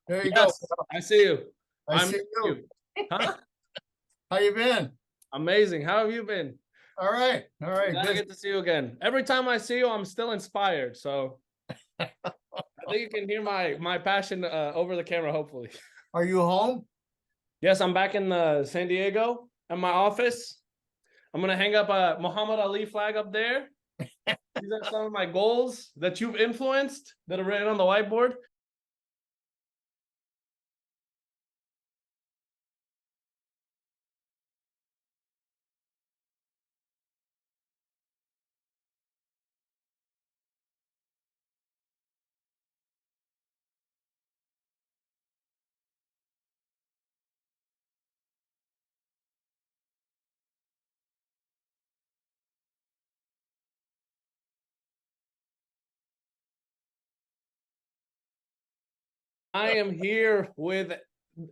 There you go. Yes, I see you. I I'm see you. Huh? How you been? Amazing. How have you been? All right. All right. Glad I get to see you again. Every time I see you, I'm still inspired. So I think you can hear my passion over the camera, hopefully. Are you home? Yes, I'm back in San Diego at my office. I'm gonna hang up a Muhammad Ali flag up there. These are some of my goals that you've influenced that are written on the whiteboard. I am here with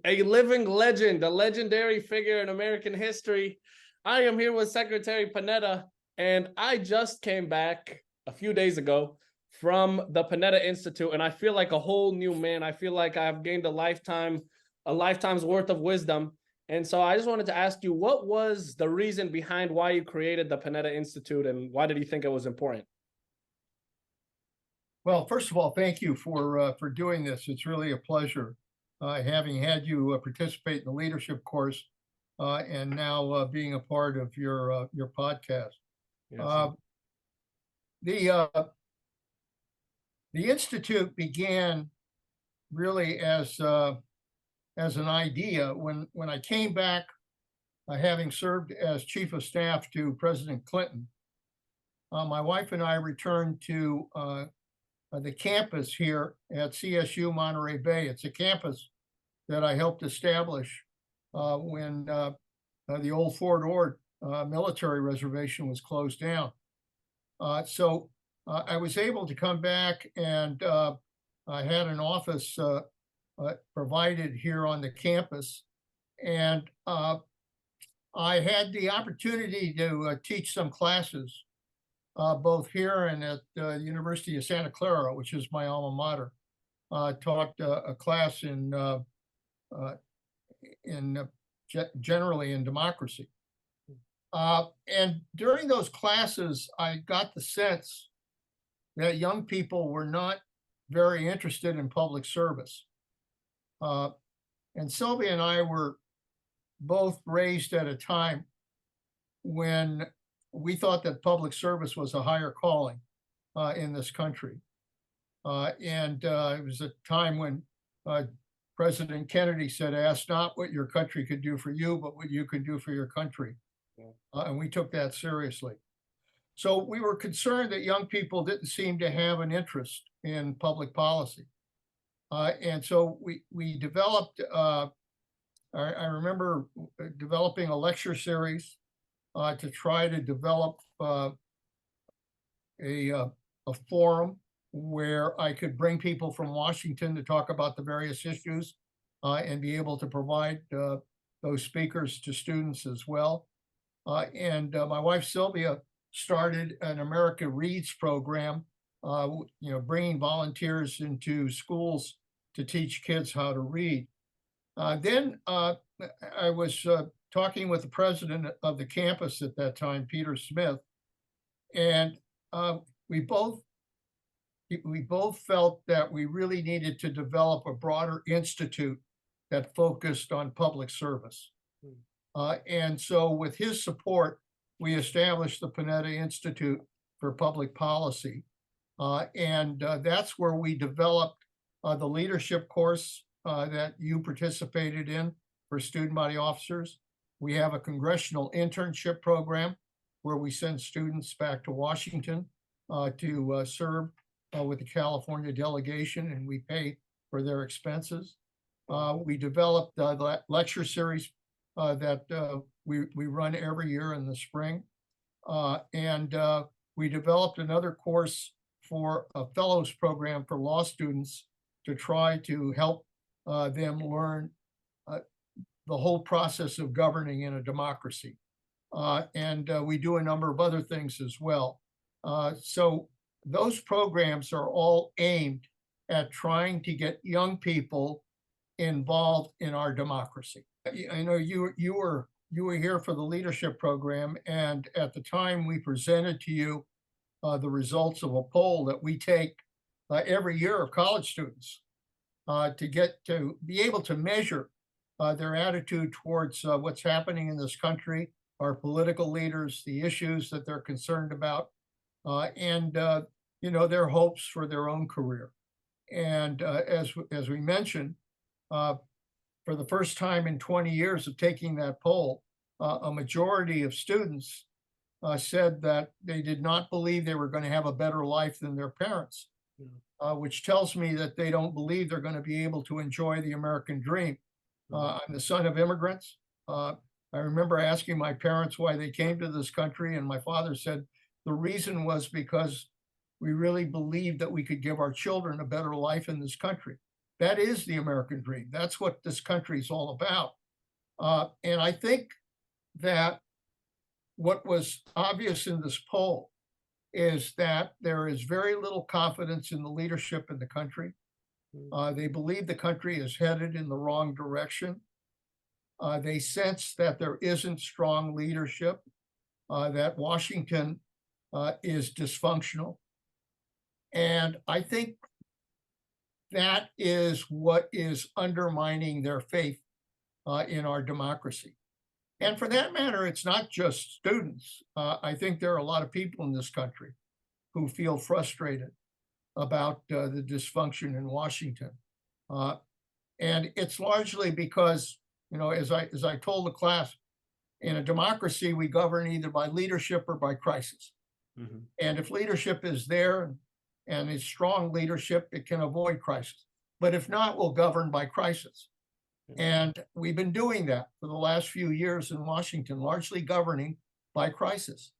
a living legend, a legendary figure in American history. I am here with Secretary Panetta, and I just came back a few days ago from the Panetta Institute, and I feel like a whole new man. I feel like I've gained a lifetime's worth of wisdom. And so I just wanted to ask you, what was the reason behind why you created the Panetta Institute, and why did you think it was important? Well, first of all, thank you for doing this. It's really a pleasure having had you participate in the leadership course and now being a part of your podcast. Yes. The the institute began really as an idea when I came back, having served as chief of staff to President Clinton. My wife and I returned to the campus here at CSU Monterey Bay. It's a campus that I helped establish when the old Fort Ord military reservation was closed down. So I was able to come back, and I had an office provided here on the campus. And I had the opportunity to teach some classes both here and at the University of Santa Clara, which is my alma mater. Taught a class in generally in democracy. And during those classes, I got the sense that young people were not very interested in public service. And Sylvia and I were both raised at a time when we thought that public service was a higher calling in this country. And it was a time when President Kennedy said, "Ask not what your country could do for you, but what you could do for your country." Yeah. And we took that seriously. So we were concerned that young people didn't seem to have an interest in public policy. And so we developed, I remember developing a lecture series to try to develop a forum where I could bring people from Washington to talk about the various issues and be able to provide those speakers to students as well. And my wife Sylvia started an America Reads program, bringing volunteers into schools to teach kids how to read. Then I was talking with the president of the campus at that time, Peter Smith, and we both felt that we really needed to develop a broader institute that focused on public service. And so with his support, we established the Panetta Institute for Public Policy. And that's where we developed the leadership course that you participated in for student body officers. We have a congressional internship program where we send students back to Washington to serve with the California delegation, and we pay for their expenses. We developed the lecture series that we run every year in the spring. And we developed another course for a fellows program for law students to try to help them learn the whole process of governing in a democracy. And we do a number of other things as well. So those programs are all aimed at trying to get young people involved in our democracy. I know you were here for the leadership program, and at the time we presented to you the results of a poll that we take every year of college students to be able to measure their attitude towards what's happening in this country, our political leaders, the issues that they're concerned about, and their hopes for their own career. And as we mentioned, for the first time in 20 years of taking that poll, a majority of students said that they did not believe they were going to have a better life than their parents, which tells me that they don't believe they're going to be able to enjoy the American dream. I'm the son of immigrants. I remember asking my parents why they came to this country, and my father said the reason was because we really believed that we could give our children a better life in this country. That is the American dream. That's what this country is all about. And I think that what was obvious in this poll is that there is very little confidence in the leadership in the country. They believe the country is headed in the wrong direction. They sense that there isn't strong leadership, that Washington is dysfunctional. And I think that is what is undermining their faith in our democracy. And for that matter, it's not just students. I think there are a lot of people in this country who feel frustrated about the dysfunction in Washington. And it's largely because, as I told the class, in a democracy, we govern either by leadership or by crisis. Mm-hmm. And if leadership is there and it's strong leadership, it can avoid crisis. But if not, we'll govern by crisis. And we've been doing that for the last few years in Washington, largely governing by crisis.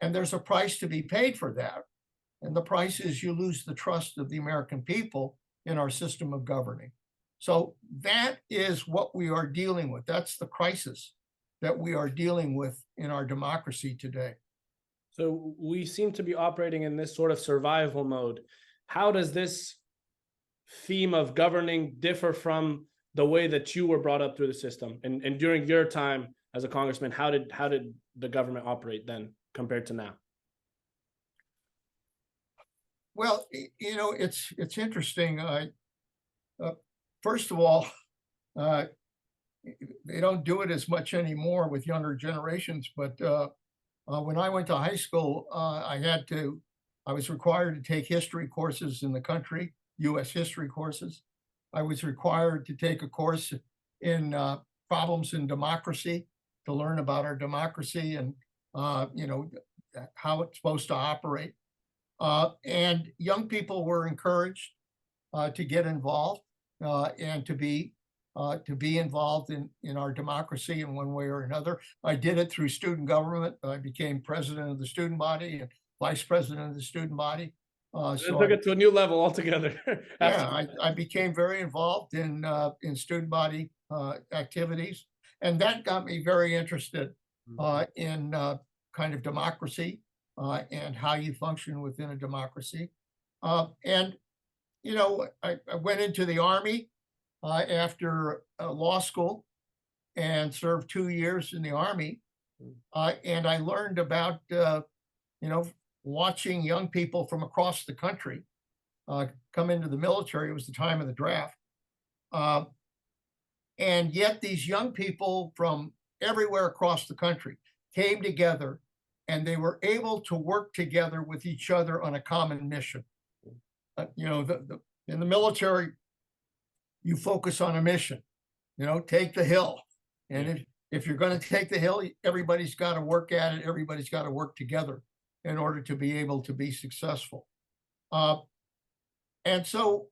And there's a price to be paid for that. And the price is you lose the trust of the American people in our system of governing. So that is what we are dealing with. That's the crisis that we are dealing with in our democracy today. So we seem to be operating in this sort of survival mode. How does this theme of governing differ from the way that you were brought up through the system? And during your time as a congressman, how did the government operate then compared to now? Well, it's interesting. First of all, they don't do it as much anymore with younger generations. But when I went to high school, I was required to take history courses in the country, U.S. history courses. I was required to take a course in problems in democracy to learn about our democracy and how it's supposed to operate. And young people were encouraged to get involved and to be involved in our democracy in one way or another. I did it through student government. I became president of the student body and vice president of the student body. So took it to a new level altogether. Yeah, I became very involved in student body activities, and that got me very interested in kind of democracy and how you function within a democracy. And I went into the Army after law school and served 2 years in the Army, and I learned about watching young people from across the country come into the military. It was the time of the draft. And yet these young people from everywhere across the country came together, and they were able to work together with each other on a common mission. In the military, you focus on a mission, take the hill. And if you're going to take the hill, everybody's got to work at it. Everybody's got to work together in order to be able to be successful. And so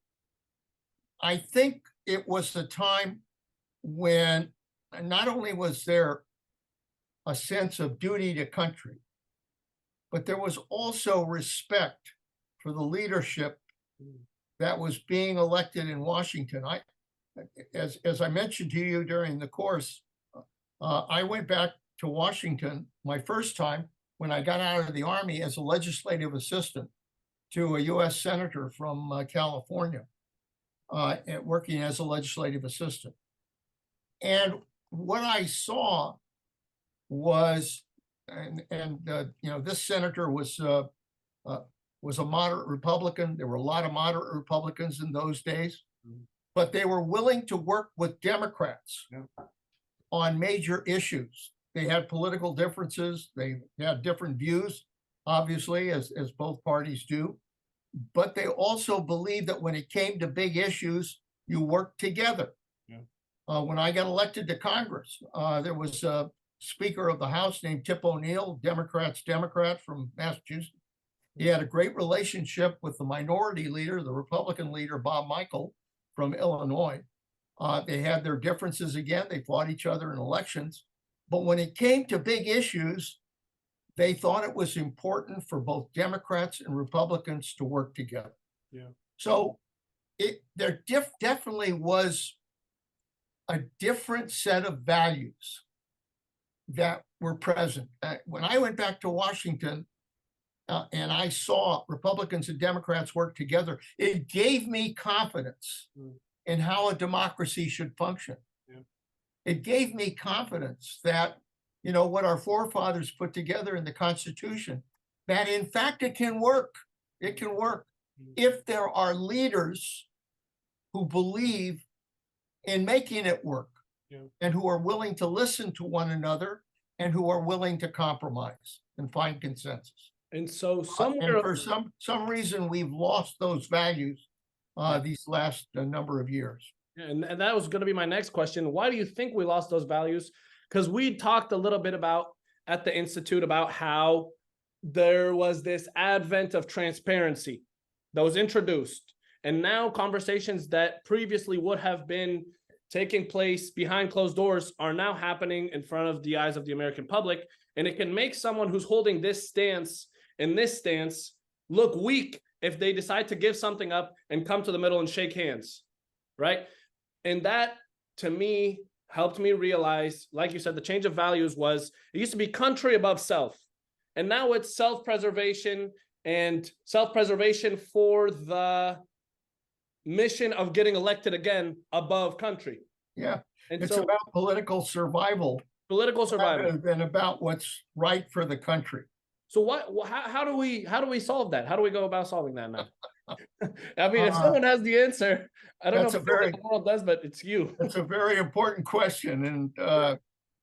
I think it was the time when not only was there a sense of duty to country, but there was also respect for the leadership that was being elected in Washington. As I mentioned to you during the course, I went back to Washington my first time when I got out of the Army as a legislative assistant to a U.S. senator from California. and working as a legislative assistant. And what I saw was, you know, this senator was a moderate Republican. There were a lot of moderate Republicans in those days, but they were willing to work with Democrats on major issues. They had political differences. They had different views, obviously, as both parties do. But they also believed that when it came to big issues, you worked together. When I got elected to Congress, there was a Speaker of the House named Tip O'Neill, Democrat from Massachusetts. He had a great relationship with the minority leader, the Republican leader, Bob Michel from Illinois. They had their differences again. They fought each other in elections. But when it came to big issues, they thought it was important for both Democrats and Republicans to work together. So there definitely was a different set of values that were present. When I went back to Washington and I saw Republicans and Democrats work together, it gave me confidence in how a democracy should function. It gave me confidence that, you know, what our forefathers put together in the Constitution, that in fact it can work. It can work if there are leaders who believe in making it work and who are willing to listen to one another and who are willing to compromise and find consensus. And so And for some reason, we've lost those values these last number of years. And that was going to be my next question. Why do you think we lost those values? Because we talked a little bit about at the Institute about how there was this advent of transparency that was introduced. And now conversations that previously would have been taking place behind closed doors are now happening in front of the eyes of the American public. And it can make someone who's holding this stance and this stance look weak if they decide to give something up and come to the middle and shake hands, right? And that, to me, helped me realize, like you said, the change of values was, it used to be country above self. And now it's self-preservation and self-preservation for the mission of getting elected again above country. Yeah, And it's so about political survival rather than about what's right for the country. So how do we solve that? How do we go about solving that now? I mean, if someone has the answer, I don't know if the world does, but it's you. That's a very important question. And,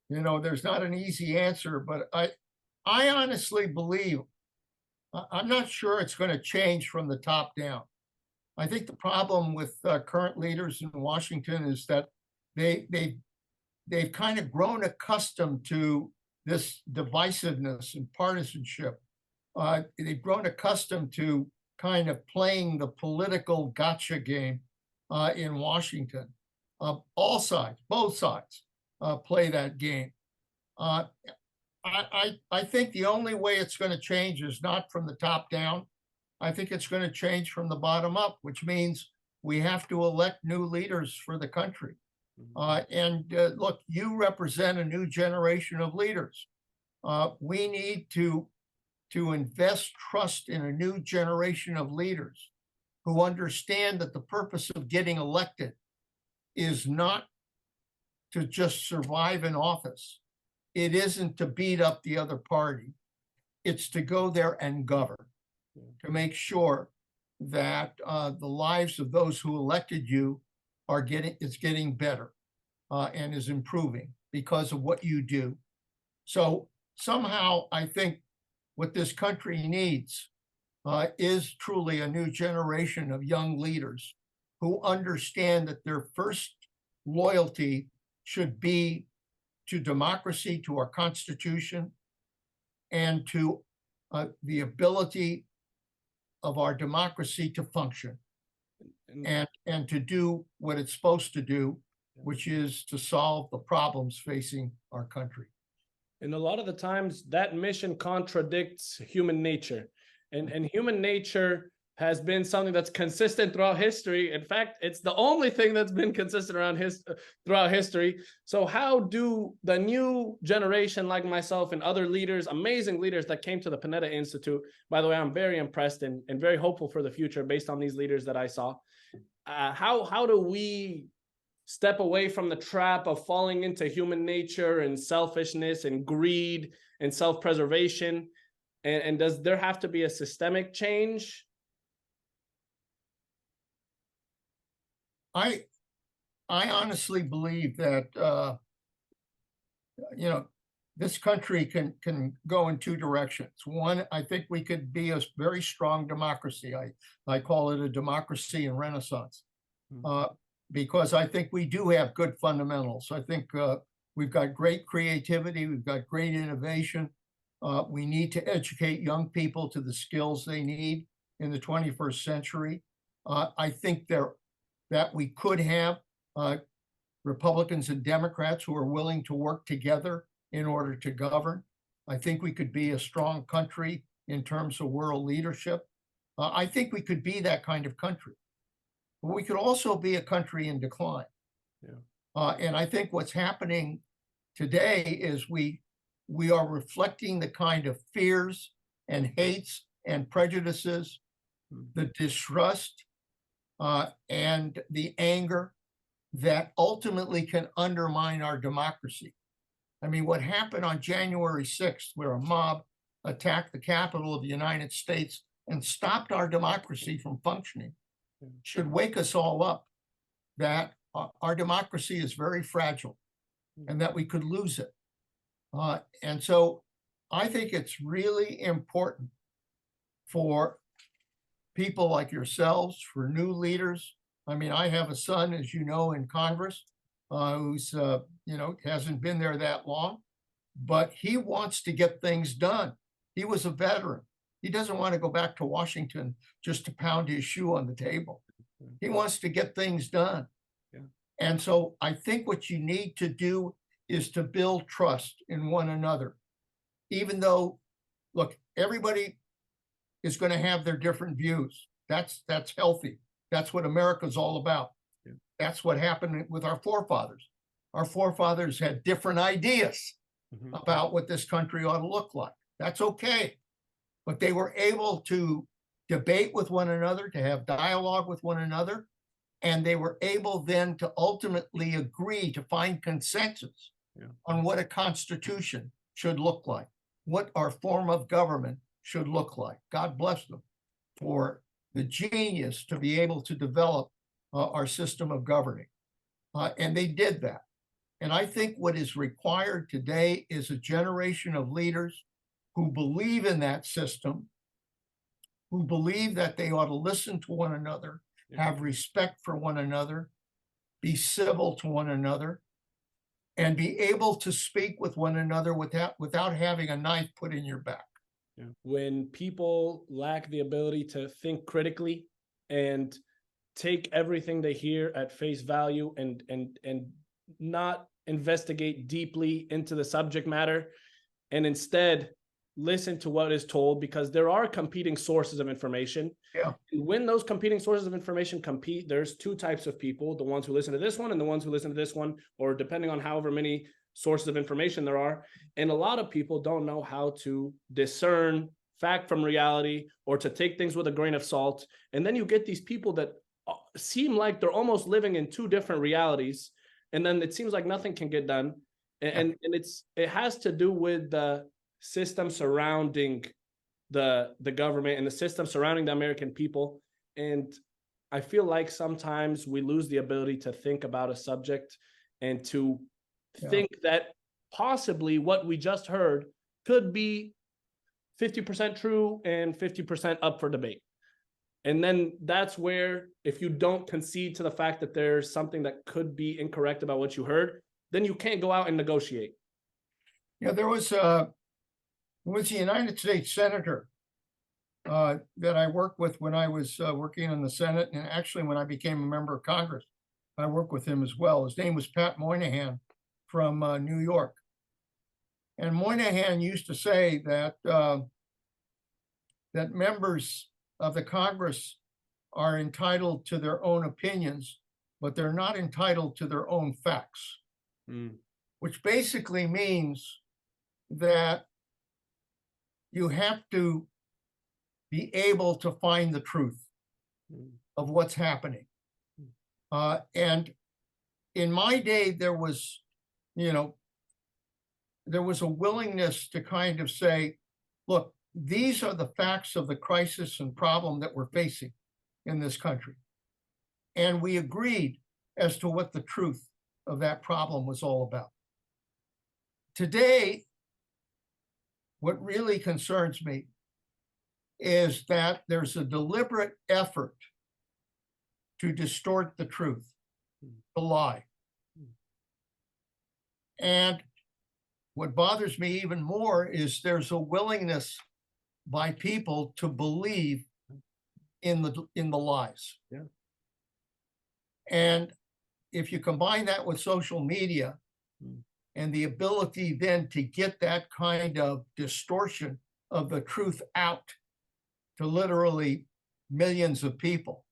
you know, there's not an easy answer, but I honestly believe, I'm not sure it's going to change from the top down. I think the problem with current leaders in Washington is that they've kind of grown accustomed to this divisiveness and partisanship. They've grown accustomed to kind of playing the political gotcha game in Washington. All sides, both sides play that game. I think the only way it's going to change is not from the top down. I think it's going to change from the bottom up, which means we have to elect new leaders for the country. Look, you represent a new generation of leaders. We need to invest trust in a new generation of leaders who understand that the purpose of getting elected is not to just survive in office. It isn't to beat up the other party. It's to go there and govern, to make sure that the lives of those who elected you is getting better and is improving because of what you do. So somehow I think what this country needs is truly a new generation of young leaders who understand that their first loyalty should be to democracy, to our Constitution, and to the ability of our democracy to function and to do what it's supposed to do, which is to solve the problems facing our country. And a lot of the times that mission contradicts human nature. And human nature has been something that's consistent throughout history. In fact, it's the only thing that's been consistent throughout history. So how do the new generation like myself and other leaders, amazing leaders that came to the Panetta Institute, by the way, I'm very impressed and very hopeful for the future based on these leaders that I saw. how do we step away from the trap of falling into human nature and selfishness and greed and self-preservation? And does there have to be a systemic change? I honestly believe that this country can go in two directions. One, I think we could be a very strong democracy. I call it a democracy in renaissance, because I think we do have good fundamentals. I think we've got great creativity, we've got great innovation. We need to educate young people to the skills they need in the 21st century. I think that we could have Republicans and Democrats who are willing to work together in order to govern. I think we could be a strong country in terms of world leadership. I think we could be that kind of country. But we could also be a country in decline. Yeah. And I think what's happening today is we are reflecting the kind of fears and hates and prejudices, the distrust, and the anger that ultimately can undermine our democracy. I mean, what happened on January 6th, where a mob attacked the Capitol of the United States and stopped our democracy from functioning, should wake us all up that our democracy is very fragile and that we could lose it. And so I think it's really important for people like yourselves, for new leaders. I mean, I have a son, as you know, in Congress, who's, hasn't been there that long, but he wants to get things done. He was a veteran. He doesn't want to go back to Washington just to pound his shoe on the table. He wants to get things done. Yeah. And so I think what you need to do is to build trust in one another. Even though, look, everybody is going to have their different views. That's healthy. That's what America's all about. Yeah. That's what happened with our forefathers. Our forefathers had different ideas about what this country ought to look like. That's okay. But they were able to debate with one another, to have dialogue with one another, and they were able then to ultimately agree to find consensus on what a constitution should look like, what our form of government should look like. God bless them for the genius to be able to develop our system of governing. And they did that. And I think what is required today is a generation of leaders who believe in that system, who believe that they ought to listen to one another, have respect for one another, be civil to one another, and be able to speak with one another without having a knife put in your back. Yeah. When people lack the ability to think critically and take everything they hear at face value and not investigate deeply into the subject matter, and instead listen to what is told, because there are competing sources of information. Yeah. And when those competing sources of information compete, there's two types of people: the ones who listen to this one and the ones who listen to this one, or depending on however many sources of information there are. And a lot of people don't know how to discern fact from reality, or to take things with a grain of salt. And then you get these people that seem like they're almost living in two different realities. And then it seems like nothing can get done. And it has to do with the system surrounding the government and the system surrounding the American people. And I feel like sometimes we lose the ability to think about a subject and to think that possibly what we just heard could be 50% true and 50% up for debate. And then that's where, if you don't concede to the fact that there's something that could be incorrect about what you heard, then you can't go out and negotiate. Yeah, there was a United States Senator that I worked with when I was working in the Senate, and actually when I became a member of Congress, I worked with him as well. His name was Pat Moynihan from New York. And Moynihan used to say that that members of the Congress are entitled to their own opinions, but they're not entitled to their own facts, which basically means that you have to be able to find the truth of what's happening. And in my day, there was, there was a willingness to kind of say, look, these are the facts of the crisis and problem that we're facing in this country. And we agreed as to what the truth of that problem was all about. Today, what really concerns me is that there's a deliberate effort to distort the truth, to lie. And what bothers me even more is there's a willingness by people to believe in the lies. Yeah. And if you combine that with social media and the ability then to get that kind of distortion of the truth out to literally millions of people,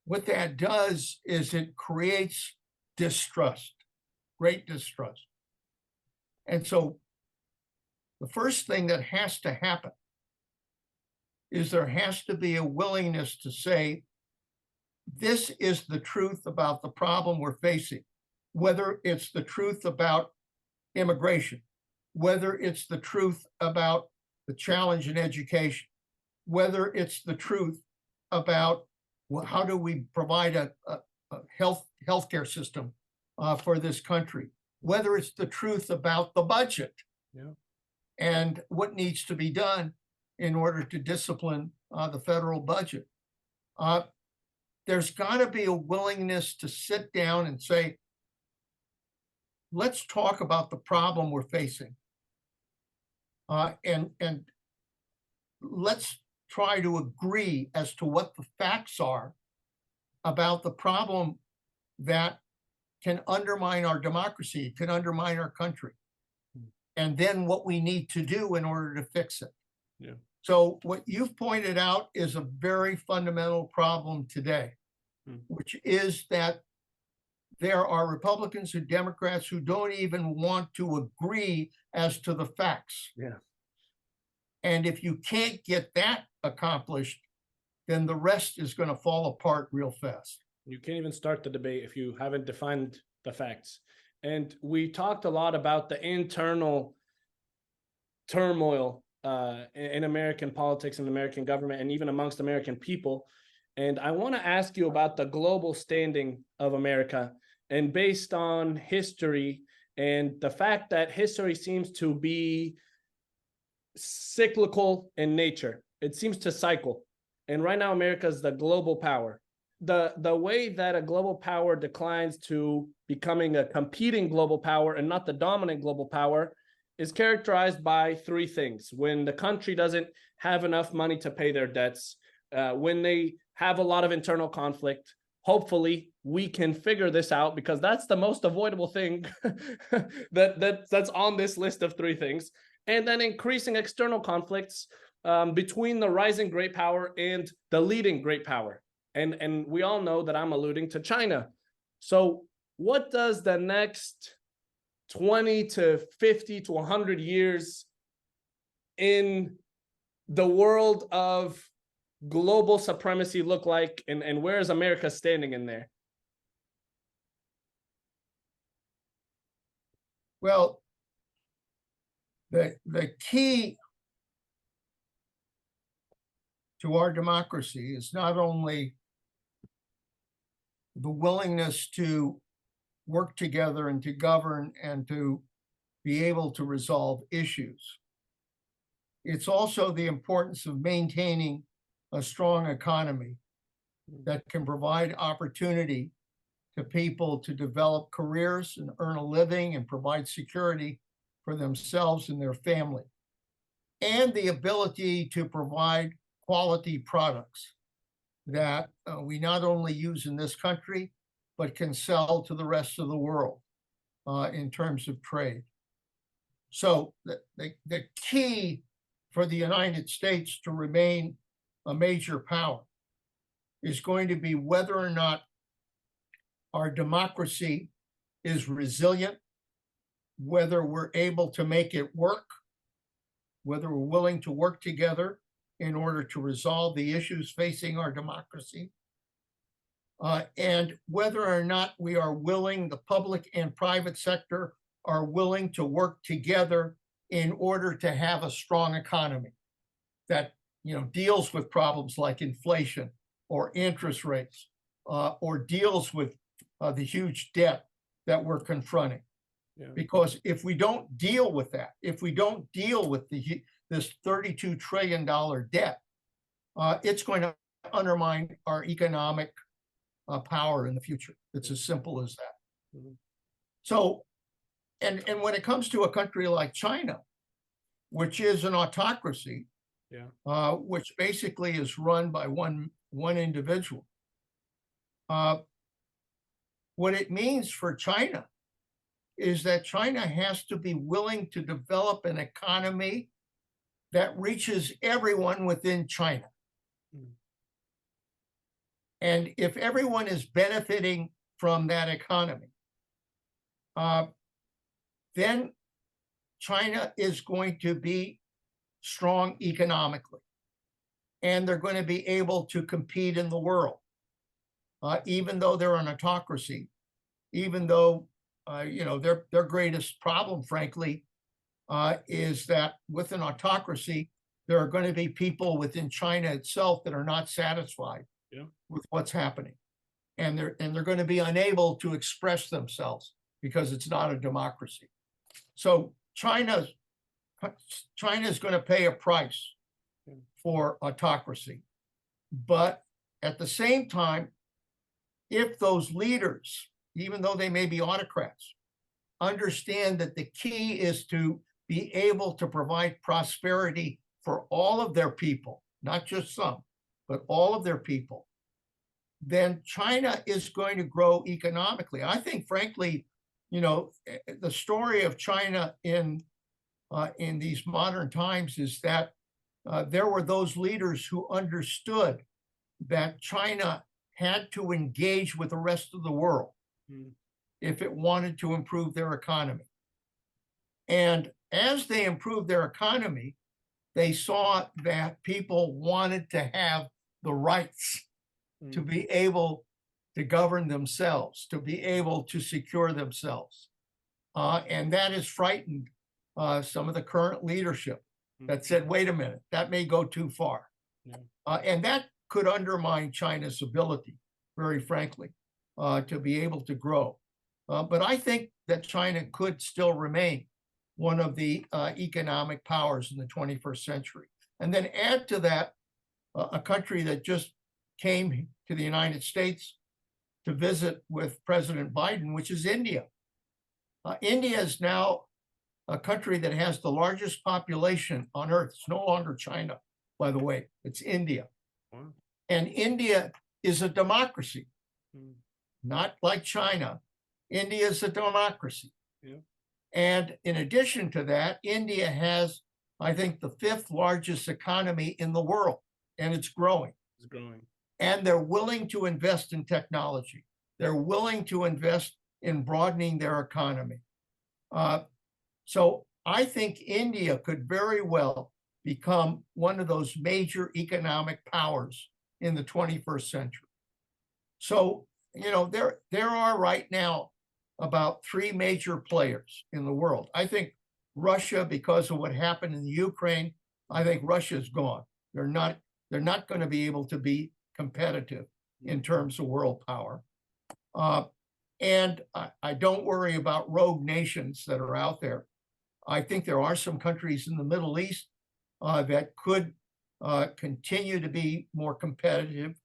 what that does is it creates distrust, great distrust. And so the first thing that has to happen is there has to be a willingness to say, this is the truth about the problem we're facing, whether it's the truth about immigration, whether it's the truth about the challenge in education, whether it's the truth about how do we provide a healthcare system for this country, whether it's the truth about the budget and what needs to be done in order to discipline the federal budget. There's got to be a willingness to sit down and say, let's talk about the problem we're facing. And let's try to agree as to what the facts are about the problem that can undermine our democracy, can undermine our country, and then what we need to do in order to fix it. Yeah. So what you've pointed out is a very fundamental problem today, which is that there are Republicans and Democrats who don't even want to agree as to the facts. Yeah. And if you can't get that accomplished, then the rest is going to fall apart real fast. You can't even start the debate if you haven't defined the facts. And we talked a lot about the internal turmoil in American politics and American government, and even amongst American people. And I want to ask you about the global standing of America. And based on history and the fact that history seems to be cyclical in nature, it seems to cycle. And right now, America is the global power. The way that a global power declines to becoming a competing global power and not the dominant global power is characterized by three things. When the country doesn't have enough money to pay their debts, when they have a lot of internal conflict. Hopefully we can figure this out, because that's the most avoidable thing that's on this list of three things. And then increasing external conflicts between the rising great power and the leading great power. And we all know that I'm alluding to China. So what does the next 20 to 50 to 100 years in the world of global supremacy look like, and where is America standing in there? Well, the key to our democracy is not only the willingness to work together and to govern and to be able to resolve issues. It's also the importance of maintaining a strong economy that can provide opportunity to people to develop careers and earn a living and provide security for themselves and their family, and the ability to provide quality products that we not only use in this country, but can sell to the rest of the world in terms of trade. So the key for the United States to remain a major power is going to be whether or not our democracy is resilient, whether we're able to make it work, whether we're willing to work together in order to resolve the issues facing our democracy, and whether or not we are willing, the public and private sector are willing to work together in order to have a strong economy that, deals with problems like inflation or interest rates, or deals with the huge debt that we're confronting. Yeah. Because if we don't deal with that, if we don't deal with this $32 trillion debt, it's going to undermine our economic power in the future. It's as simple as that. Mhm. So, and when it comes to a country like China, which is an autocracy, Yeah. which basically is run by one individual, what it means for China is that China has to be willing to develop an economy that reaches everyone within China. Mm. And if everyone is benefiting from that economy, then China is going to be strong economically. And they're going to be able to compete in the world, even though they're an autocracy, even though, their greatest problem, frankly, is that with an autocracy, there are going to be people within China itself that are not satisfied with what's happening. And they're going to be unable to express themselves because it's not a democracy. So China's going to pay a price for autocracy. But at the same time, if those leaders, even though they may be autocrats, understand that the key is to be able to provide prosperity for all of their people, not just some, but all of their people, then China is going to grow economically. I think, frankly, the story of China in these modern times is that there were those leaders who understood that China had to engage with the rest of the world if it wanted to improve their economy. And as they improved their economy, they saw that people wanted to have the rights to be able to govern themselves, to be able to secure themselves. And that has frightened some of the current leadership that said, wait a minute, that may go too far. And that could undermine China's ability, very frankly, to be able to grow. But I think that China could still remain one of the economic powers in the 21st century. And then add to that a country that just came to the United States to visit with President Biden, which is India. India is now a country that has the largest population on earth. It's no longer China, by the way, it's India. Wow. And India is a democracy, not like China. India is a democracy. Yeah. And in addition to that, India has, I think, the 5th largest economy in the world, and it's growing. It's growing. And they're willing to invest in technology. They're willing to invest in broadening their economy. So I think India could very well become one of those major economic powers in the 21st century. So, there are right now about 3 major players in the world. I think Russia, because of what happened in the Ukraine, I think Russia's gone. They're not going to be able to be competitive in terms of world power. And I don't worry about rogue nations that are out there. I think there are some countries in the Middle East that could continue to be more competitive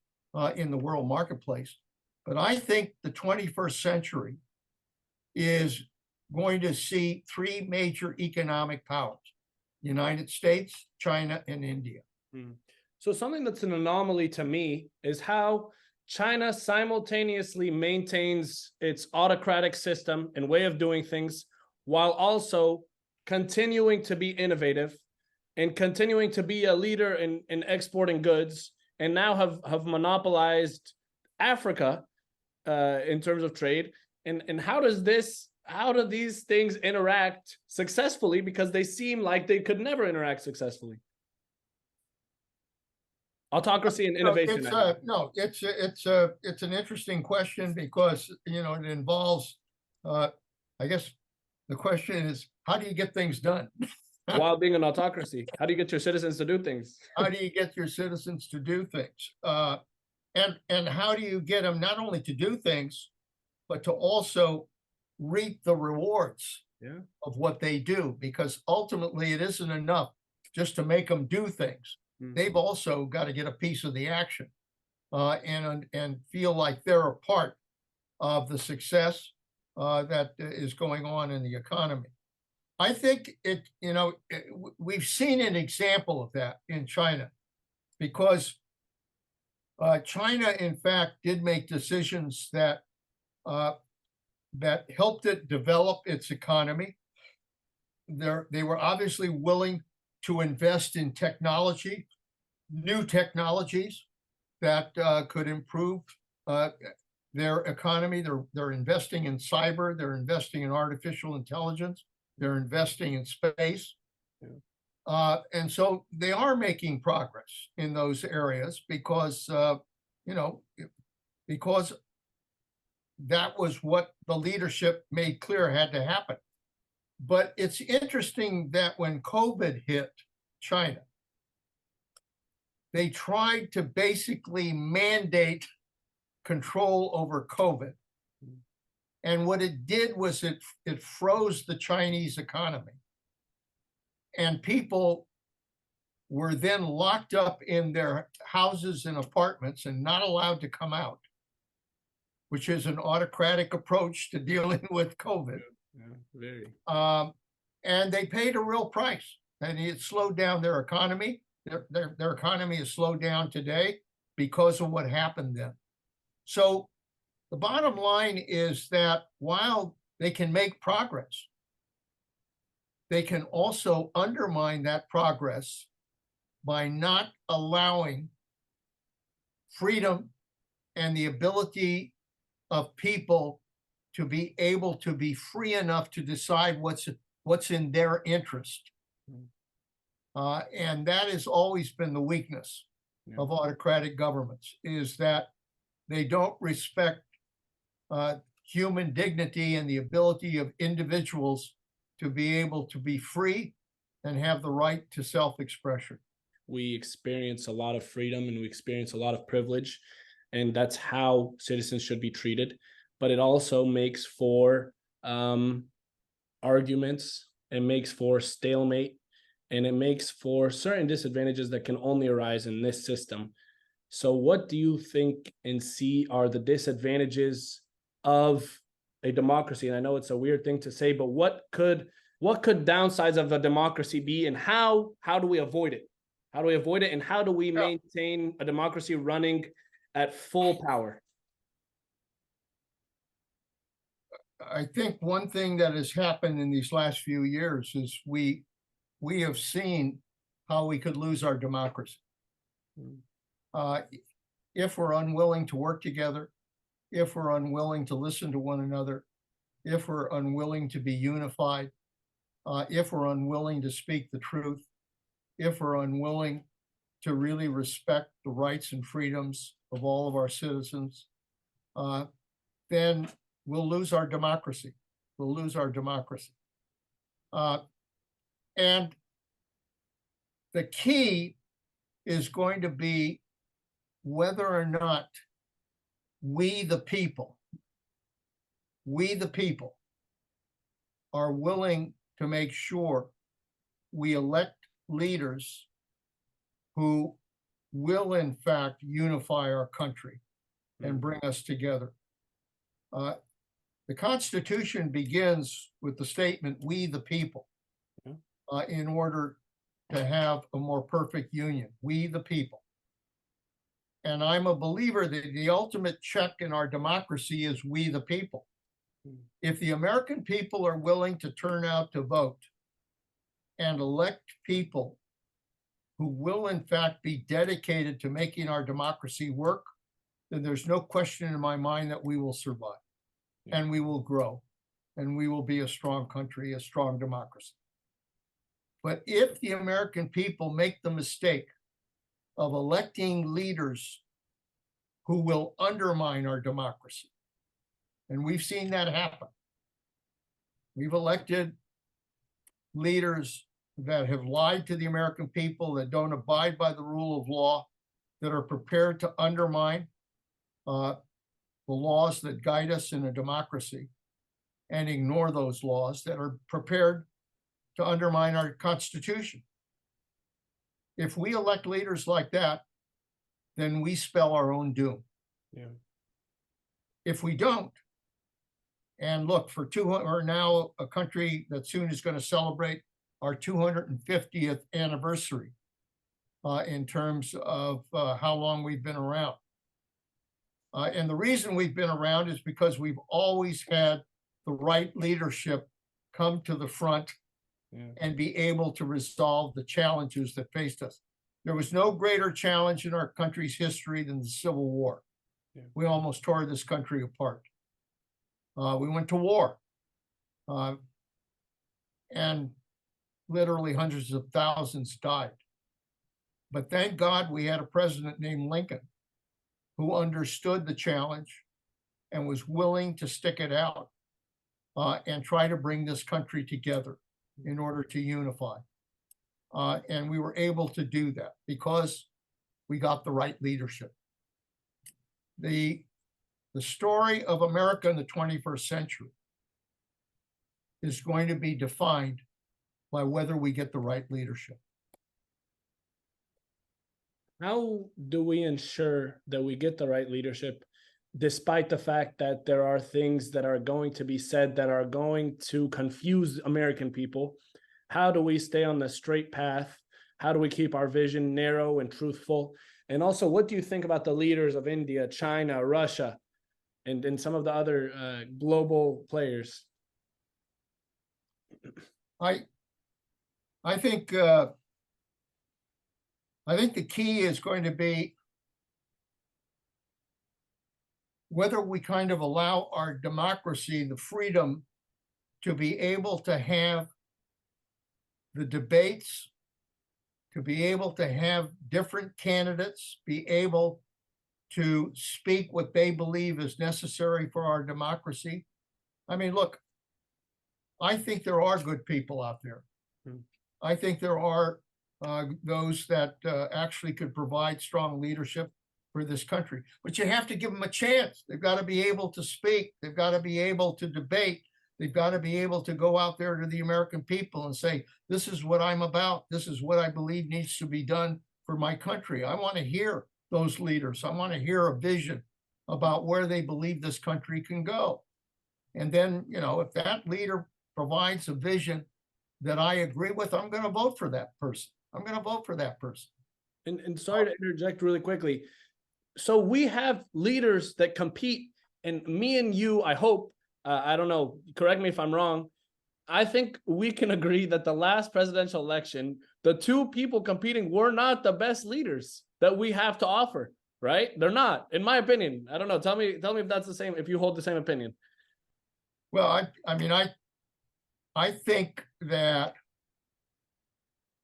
in the world marketplace. But I think the 21st century is going to see 3 major economic powers: the United States, China, and India. So something that's an anomaly to me is how China simultaneously maintains its autocratic system and way of doing things while also continuing to be innovative and continuing to be a leader in exporting goods, and now have monopolized Africa in terms of trade. And how do these things interact successfully? Because they seem like they could never interact successfully. Autocracy and No, innovation. it's I think. no, it's an interesting question because, you know, it involves, I guess the question is, how do you get things done? While being an autocracy, how do you get your citizens to do things? How do you get your citizens to do things? And how do you get them not only to do things, but to also reap the rewards Yeah. of what they do? Because ultimately it isn't enough just to make them do things. They've also got to get a piece of the action, and feel like they're a part of the success that is going on in the economy. I think we've seen an example of that in China, because China, in fact, did make decisions that that helped it develop its economy. They were obviously willing to invest in technology, new technologies that could improve their economy. They're investing in cyber. They're investing in artificial intelligence. They're investing in space. And so they are making progress in those areas because, because that was what the leadership made clear had to happen. But it's interesting that when COVID hit China, they tried to basically mandate control over COVID. And what it did was it froze the Chinese economy. And people were then locked up in their houses and apartments and not allowed to come out, which is an autocratic approach to dealing with COVID. Yeah, very. And they paid a real price, and it slowed down their economy. Their economy is slowed down today because of what happened then. So the bottom line is that while they can make progress, they can also undermine that progress by not allowing freedom and the ability of people to be able to be free enough to decide what's in their interest. And that has always been the weakness of autocratic governments, is that they don't respect human dignity and the ability of individuals to be able to be free and have the right to self-expression. We experience a lot of freedom and we experience a lot of privilege, and that's how citizens should be treated. But it also makes for arguments, it makes for stalemate, and it makes for certain disadvantages that can only arise in this system. So what do you think and see are the disadvantages of a democracy? And I know it's a weird thing to say, but what could downsides of a democracy be, and how do we avoid it? How do we avoid it, and how do we maintain a democracy running at full power? I think one thing that has happened in these last few years is we have seen how we could lose our democracy. If we're unwilling to work together, if we're unwilling to listen to one another, if we're unwilling to be unified, if we're unwilling to speak the truth, if we're unwilling to really respect the rights and freedoms of all of our citizens, then we'll lose our democracy. We'll lose our democracy. And the key is going to be whether or not we the people are willing to make sure we elect leaders who will in fact unify our country and bring us together. The Constitution begins with the statement, "We the people," in order to have a more perfect union. We the people. And I'm a believer that the ultimate check in our democracy is we the people. If the American people are willing to turn out to vote and elect people who will in fact be dedicated to making our democracy work, then there's no question in my mind that we will survive and we will grow and we will be a strong country, a strong democracy. But if the American people make the mistake of electing leaders who will undermine our democracy. And we've seen that happen. We've elected leaders that have lied to the American people, that don't abide by the rule of law, that are prepared to undermine the laws that guide us in a democracy and ignore those laws, that are prepared to undermine our Constitution. If we elect leaders like that, then we spell our own doom. Yeah. If we don't, and look, we're now a country that soon is going to celebrate our 250th anniversary in terms of how long we've been around. And the reason we've been around is because we've always had the right leadership come to the front and be able to resolve the challenges that faced us. There was no greater challenge in our country's history than the Civil War. We almost tore this country apart. We went to war, and literally hundreds of thousands died. But thank God we had a president named Lincoln who understood the challenge and was willing to stick it out and try to bring this country together in order to unify. And we were able to do that because we got the right leadership. The story of America in the 21st century is going to be defined by whether we get the right leadership. How do we ensure that we get the right leadership, despite the fact that there are things that are going to be said that are going to confuse American people? How do we stay on the straight path? How do we keep our vision narrow and truthful? And also, what do you think about the leaders of India, China, Russia, and some of the other global players? I think the key is going to be whether we kind of allow our democracy the freedom to be able to have the debates, to be able to have different candidates, be able to speak what they believe is necessary for our democracy. I mean, look, I think there are good people out there. I think there are those that actually could provide strong leadership for this country, but you have to give them a chance. They've got to be able to speak. They've got to be able to debate. They've got to be able to go out there to the American people and say, this is what I'm about. This is what I believe needs to be done for my country. I want to hear those leaders. I want to hear a vision about where they believe this country can go. And then, you know, if that leader provides a vision that I agree with, I'm going to vote for that person. I'm going to vote for that person. And sorry to interject really quickly. So we have leaders that compete, and me and you, I hope, I don't know, correct me if I'm wrong, I think we can agree that the last presidential election, the two people competing were not the best leaders that we have to offer, right? They're not, in my opinion. I don't know. Tell me if that's the same, if you hold the same opinion. Well, I think that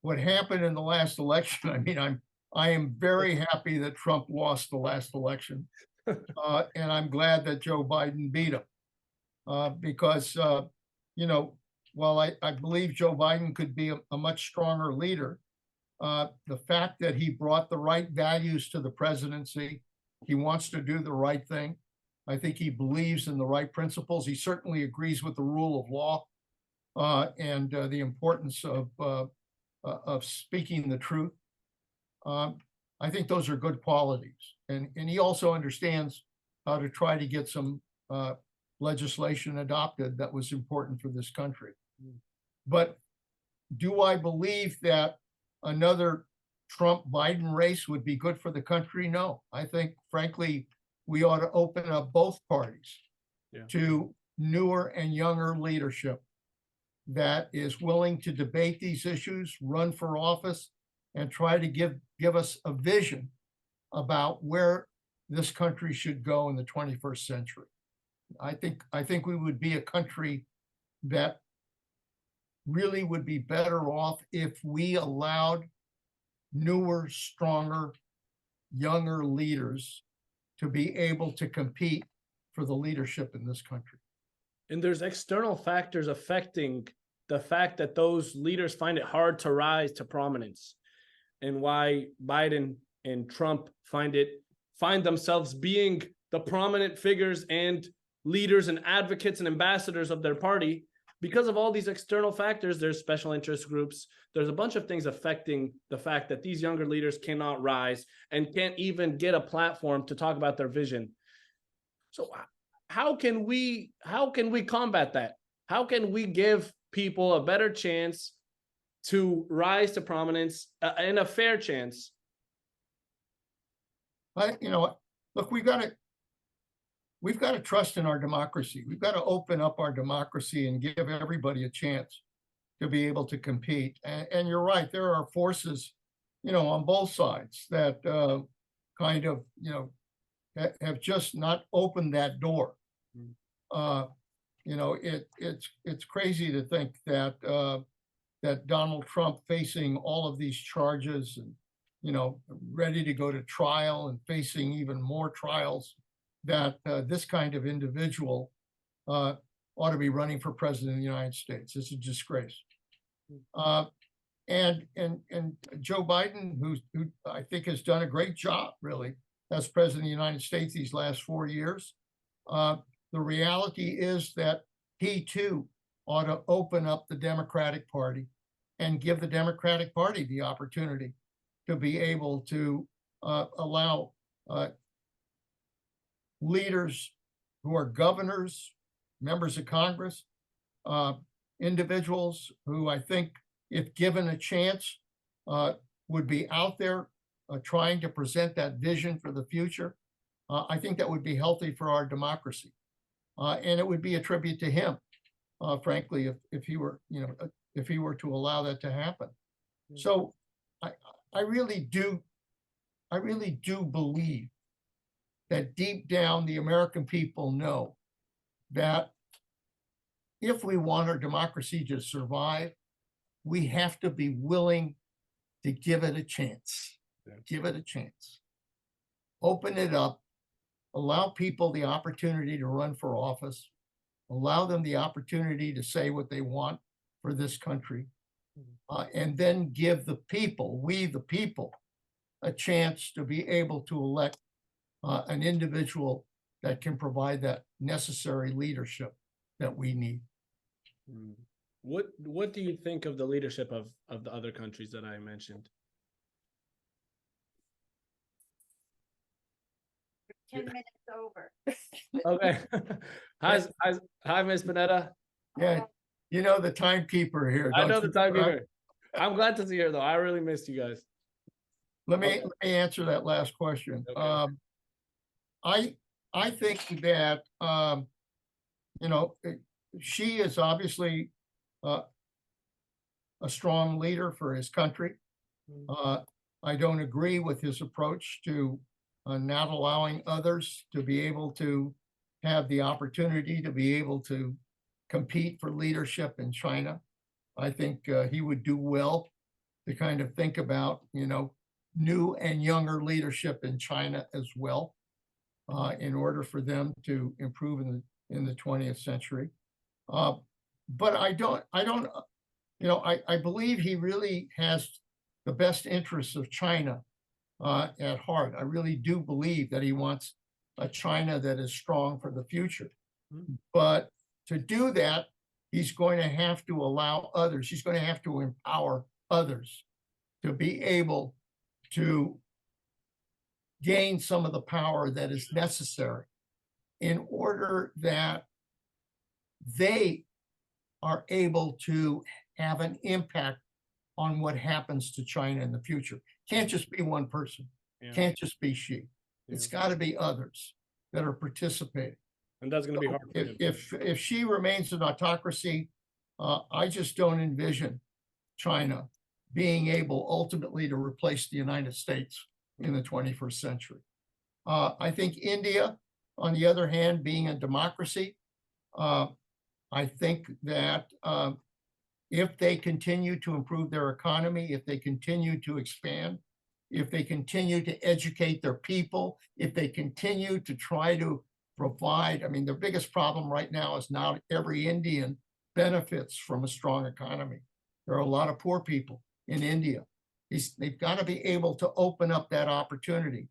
what happened in the last election, I mean, I am very happy that Trump lost the last election. And I'm glad that Joe Biden beat him. Because, you know, while I believe Joe Biden could be a much stronger leader, the fact that he brought the right values to the presidency, he wants to do the right thing. I think he believes in the right principles. He certainly agrees with the rule of law and the importance of speaking the truth. I think those are good qualities. And he also understands how to try to get some legislation adopted that was important for this country. But do I believe that another Trump-Biden race would be good for the country? No. I think, frankly, we ought to open up both parties to newer and younger leadership that is willing to debate these issues, run for office, and try to give us a vision about where this country should go in the 21st century. I think we would be a country that really would be better off if we allowed newer, stronger younger leaders to be able to compete for the leadership in this country. And there's external factors affecting the fact that those leaders find it hard to rise to prominence, and why Biden and Trump find themselves being the prominent figures and leaders and advocates and ambassadors of their party. Because of all these external factors, there's special interest groups. There's a bunch of things affecting the fact that these younger leaders cannot rise and can't even get a platform to talk about their vision. So how can we combat that? How can we give people a better chance to rise to prominence and a fair chance? Look, we've got to trust in our democracy. We've got to open up our democracy and give everybody a chance to be able to compete. And you're right, there are forces, on both sides that have just not opened that door. It's crazy to think that that Donald Trump, facing all of these charges and ready to go to trial and facing even more trials, that this kind of individual ought to be running for president of the United States. It's a disgrace. And Joe Biden, who I think has done a great job, really, as president of the United States these last 4 years. The reality is that he too ought to open up the Democratic Party and give the Democratic Party the opportunity to be able to allow leaders who are governors, members of Congress, individuals who I think, if given a chance, would be out there trying to present that vision for the future. I think that would be healthy for our democracy. And it would be a tribute to him, frankly, if he were, if he were to allow that to happen. So I really do believe that deep down the American people know that if we want our democracy to survive, we have to be willing to give it a chance. Yeah. Give it a chance. Open it up. Allow people the opportunity to run for office. Allow them the opportunity to say what they want for this country. And then give the people, we the people, a chance to be able to elect an individual that can provide that necessary leadership that we need. What do you think of the leadership of the other countries that I mentioned? 10 minutes over. Okay. Hi, Ms. Panetta. Yeah, the timekeeper here. I know the timekeeper. I'm glad to see her though. I really missed you guys. Let me answer that last question. Okay. I think that she is obviously a strong leader for his country. I don't agree with his approach to not allowing others to be able to have the opportunity to be able to compete for leadership in China. I think he would do well to kind of think about, new and younger leadership in China as well, in order for them to improve in the 20th century. But I believe he really has the best interests of China at heart. I really do believe that he wants a China that is strong for the future. But to do that, he's going to have to allow others, he's going to have to empower others to be able to gain some of the power that is necessary in order that they are able to have an impact on what happens to China in the future. Can't just be one person. Yeah. Can't just be Xi. Yeah. It's got to be others that are participating. And that's going to be hard for him. If Xi remains an autocracy, I just don't envision China being able ultimately to replace the United States in the 21st century. I think India, on the other hand, being a democracy, I think that if they continue to improve their economy, if they continue to expand, if they continue to educate their people, if they continue to try to provide, I mean, the biggest problem right now is not every Indian benefits from a strong economy. There are a lot of poor people in India. They've got to be able to open up that opportunity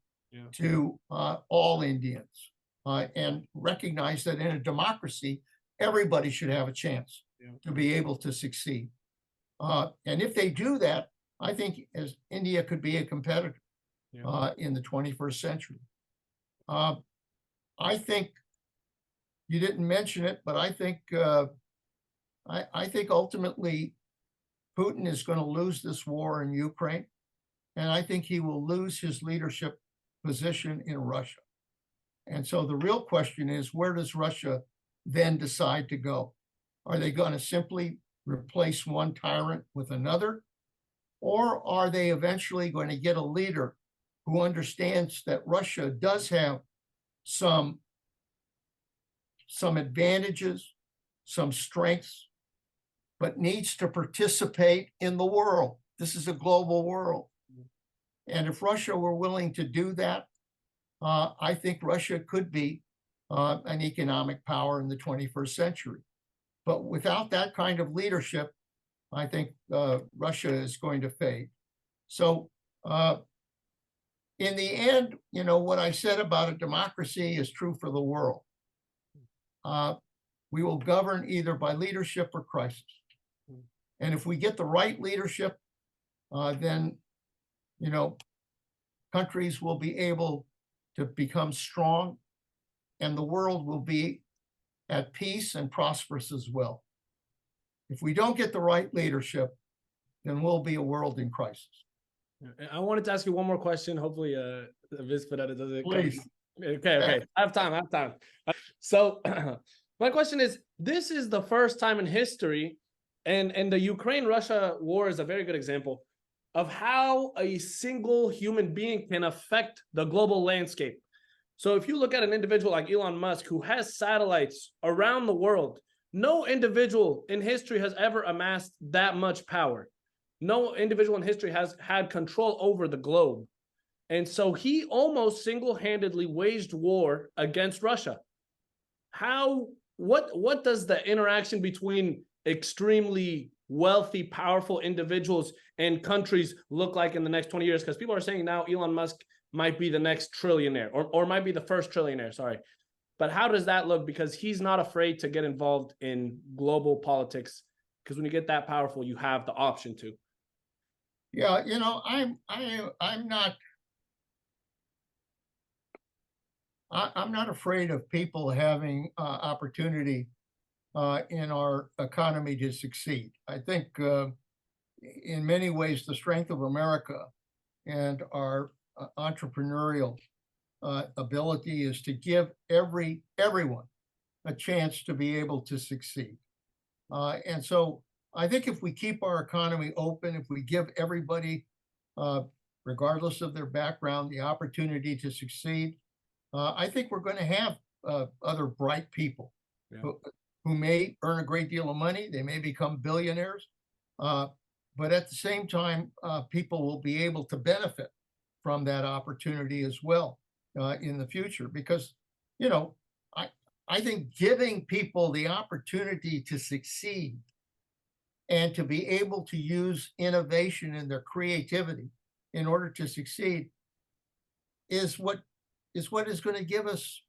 to all Indians and recognize that in a democracy, everybody should have a chance to be able to succeed. And if they do that, I think as India could be a competitor in the 21st century. I think you didn't mention it, but I think ultimately Putin is going to lose this war in Ukraine, and I think he will lose his leadership position in Russia. And so the real question is, where does Russia then decide to go? Are they going to simply replace one tyrant with another? Or are they eventually going to get a leader who understands that Russia does have some advantages, some strengths, but needs to participate in the world? This is a global world. And if Russia were willing to do that, I think Russia could be an economic power in the 21st century. But without that kind of leadership, I think Russia is going to fade. So in the end, you know, what I said about a democracy is true for the world. We will govern either by leadership or crisis. And if we get the right leadership, then, you know, countries will be able to become strong and the world will be at peace and prosperous as well. If we don't get the right leadership, then we'll be a world in crisis. I wanted to ask you one more question. Hopefully, Vice Panetta doesn't. Please. Okay. I have time. So, my question is: this is the first time in history, and the Ukraine-Russia war is a very good example of how a single human being can affect the global landscape. So, if you look at an individual like Elon Musk, who has satellites around the world, no individual in history has ever amassed that much power. No individual in history has had control over the globe. And so he almost single-handedly waged war against Russia. What does the interaction between extremely wealthy, powerful individuals and countries look like in the next 20 years? Because people are saying now Elon Musk might be the next trillionaire or might be the first trillionaire, sorry. But how does that look? Because he's not afraid to get involved in global politics. Because when you get that powerful, you have the option to. Yeah, you know, I'm not afraid of people having opportunity in our economy to succeed. I think in many ways the strength of America and our entrepreneurial ability is to give everyone a chance to be able to succeed. And so I think if we keep our economy open, if we give everybody, regardless of their background, the opportunity to succeed, I think we're going to have other bright people who may earn a great deal of money. They may become billionaires, but at the same time, people will be able to benefit from that opportunity as well in the future. Because, you know, I think giving people the opportunity to succeed and to be able to use innovation and their creativity in order to succeed is what is going to give us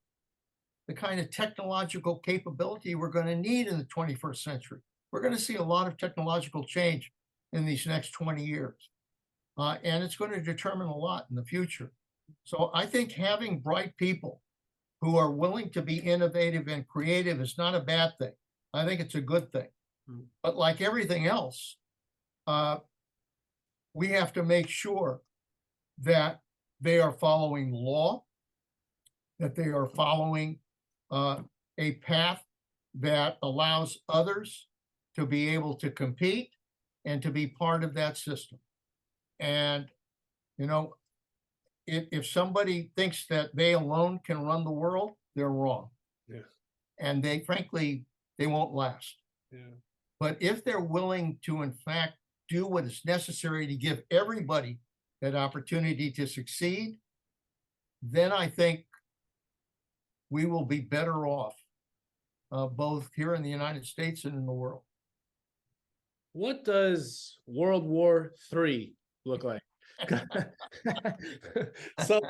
the kind of technological capability we're going to need in the 21st century. We're going to see a lot of technological change in these next 20 years. And it's going to determine a lot in the future. So I think having bright people who are willing to be innovative and creative is not a bad thing. I think it's a good thing. But like everything else, we have to make sure that they are following law, that they are following a path that allows others to be able to compete and to be part of that system. And, you know, if somebody thinks that they alone can run the world, they're wrong. Yeah. And frankly, they won't last. Yeah. But if they're willing to, in fact, do what is necessary to give everybody that opportunity to succeed, then I think we will be better off, both here in the United States and in the world. What does World War III look like? So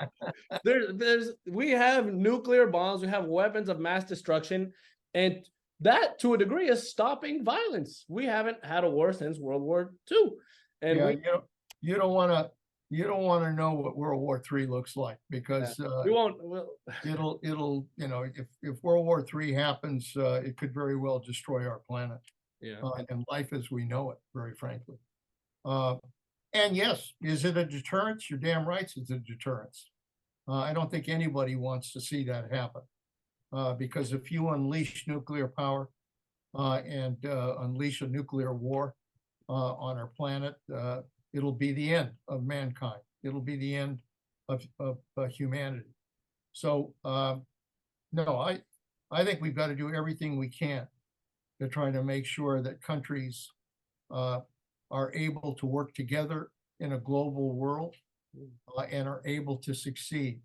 we have nuclear bombs, we have weapons of mass destruction, and that to a degree is stopping violence. We haven't had a war since World War II. And Yeah, you don't want to know what World War III looks like, because we won't it'll if World War III happens, it could very well destroy our planet, and life as we know it, very frankly. And yes, is it a deterrence? You're damn right, it's a deterrence. I don't think anybody wants to see that happen, because if you unleash nuclear power and unleash a nuclear war on our planet, it'll be the end of mankind. It'll be the end of humanity. So no, I think we've got to do everything we can to try to make sure that countries are able to work together in a global world and are able to succeed.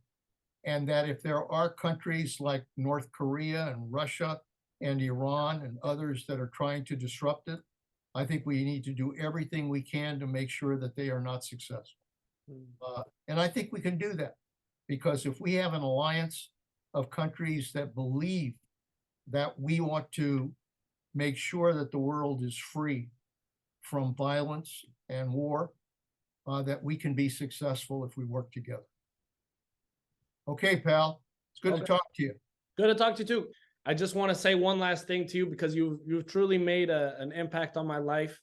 And that if there are countries like North Korea and Russia and Iran and others that are trying to disrupt it, I think we need to do everything we can to make sure that they are not successful. And I think we can do that, because if we have an alliance of countries that believe that we want to make sure that the world is free from violence and war, that we can be successful if we work together. Okay, pal, it's good to talk to you. Good to talk to you too. I just want to say one last thing to you, because you've truly made an impact on my life.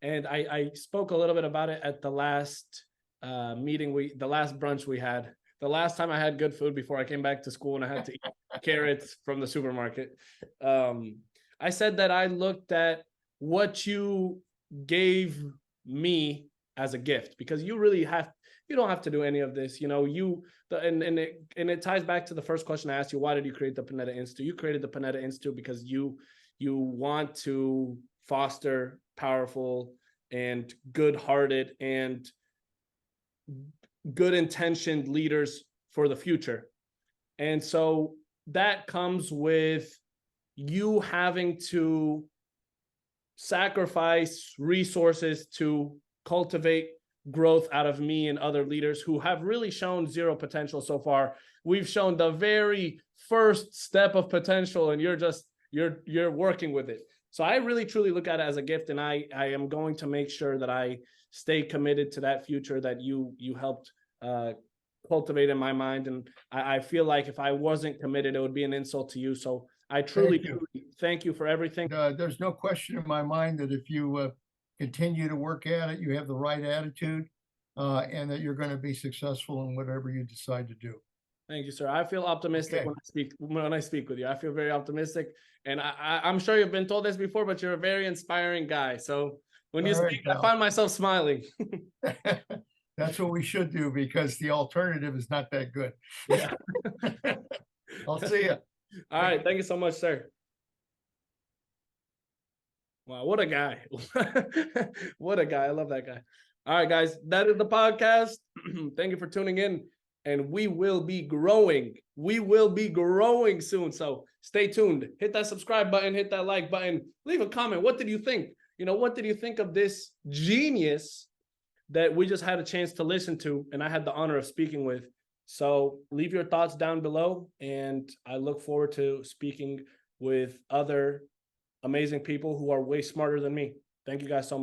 And I spoke a little bit about it at the last meeting, the last brunch we had. The last time I had good food before I came back to school and I had to eat carrots from the supermarket. I said that I looked at what you gave me as a gift, because you don't have to do any of this, and it ties back to the first question I asked you. Why did you create the Panetta Institute? You created the Panetta Institute because you want to foster powerful and good-hearted and good-intentioned leaders for the future. And so that comes with you having to sacrifice resources to cultivate growth out of me and other leaders who have really shown zero potential so far. We've shown the very first step of potential, and you're working with it. So I really truly look at it as a gift, and I am going to make sure that I stay committed to that future that you helped cultivate in my mind. And I feel like if I wasn't committed, it would be an insult to you. So I truly thank you for everything. There's no question in my mind that if you continue to work at it, you have the right attitude, and that you're going to be successful in whatever you decide to do. Thank you, sir. I feel optimistic when I speak with you. I feel very optimistic, and I'm sure you've been told this before, but you're a very inspiring guy. So when you speak, I find myself smiling. That's what we should do, because the alternative is not that good. Yeah. I'll see you. All right. Thank you so much, sir. Wow, what a guy. What a guy. I love that guy. All right, guys, that is the podcast. Thank you for tuning in, and we will be growing. We will be growing soon. So stay tuned. Hit that subscribe button, hit that like button, leave a comment. What did you think? What did you think of this genius that we just had a chance to listen to and I had the honor of speaking with? So leave your thoughts down below, and I look forward to speaking with other amazing people who are way smarter than me. Thank you guys so much.